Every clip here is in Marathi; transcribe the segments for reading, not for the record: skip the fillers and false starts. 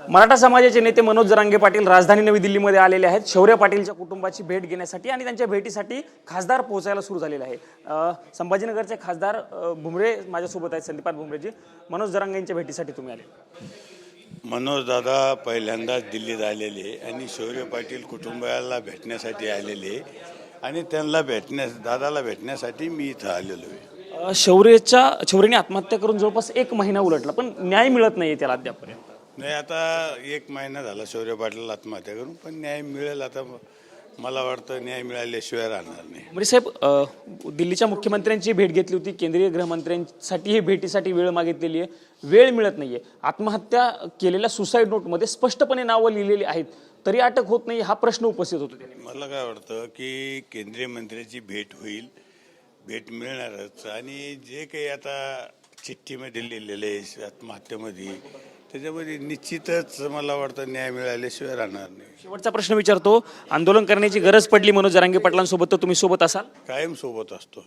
मराठा समाजाचे नेते मनोज जरांगे पाटील राजधानी नवी दिल्लीमध्ये आलेले आहेत. शौर्य पाटीलच्या कुटुंबाची भेट घेण्यासाठी आणि त्यांच्या भेटीसाठी खासदार पोहोचायला सुरू झालेले आहे. संभाजीनगरचे खासदार भुमरे माझ्यासोबत आहेत, संदीपान भुमरेजी. मनोज जरांगेंच्या भेटीसाठी तुम्ही आले. मनोज दादा पहिल्यांदाच दिल्लीत आलेले आणि शौर्य पाटील कुटुंबाला भेटण्यासाठी आलेले आणि त्यांना दादाला भेटण्यासाठी मी इथं आलेलो आहे. शौर्यने आत्महत्या करून जवळपास 1 महिना उलटला, पण न्याय मिळत नाहीये त्याला अद्यापर्यंत. नाही, आता 1 महिना झाला शौर्य पाटीलला आत्महत्या करून, पण न्याय मिळेल. आता मला वाटतं न्याय मिळाल्याशिवाय राहणार नाही. म्हणजे साहेब, दिल्लीच्या मुख्यमंत्र्यांची भेट घेतली होती, केंद्रीय गृहमंत्र्यांसाठी ही भेटीसाठी वेळ मागितलेली आहे, वेळ मिळत नाहीये. आत्महत्या केलेल्या सुसाईड नोटमध्ये स्पष्टपणे नावं लिहिलेली आहेत, तरी अटक होत नाही, हा प्रश्न उपस्थित होतो. मला काय वाटतं की केंद्रीय मंत्र्याची भेट होईल, भेट मिळणारच. आणि जे काही आता चिठ्ठीमध्ये लिहिलेलं आहे आत्महत्येमध्ये, त्याच्यामध्ये निश्चितच मला वाटतं न्याय मिळाल्याशिवाय राहणार नाही. शेवटचा प्रश्न विचारतो, आंदोलन करण्याची गरज पडली मनोज जरांगे पाटलांसोबत तर तुम्ही सोबत असाल? कायम सोबत असतो.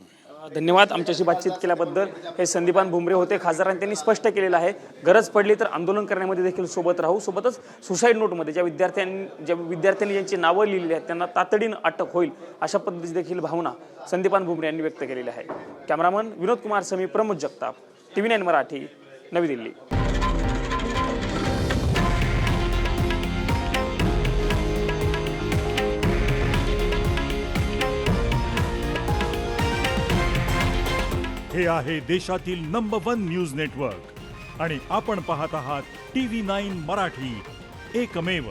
धन्यवाद आमच्याशी बातचीत केल्याबद्दल. हे संदीपान भुमरे होते, खासदारांनी त्यांनी स्पष्ट केलेलं आहे, गरज पडली तर आंदोलन करण्यामध्ये देखील सोबत राहू. सोबतच सुसाईड नोटमध्ये ज्या विद्यार्थ्यांनी ज्यांची नावं लिहिलेली आहेत त्यांना तातडीनं अटक होईल, अशा पद्धतीची देखील भावना संदीपान भुमरे यांनी व्यक्त केलेली आहे. कॅमेरामन विनोद कुमार समी, प्रमोद जगताप, TV9 मराठी, नवी दिल्ली. हे आहे देशातील नंबर 1 न्यूज नेटवर्क आणि आपण पाहत आहात TV9 मराठी, एकमेव.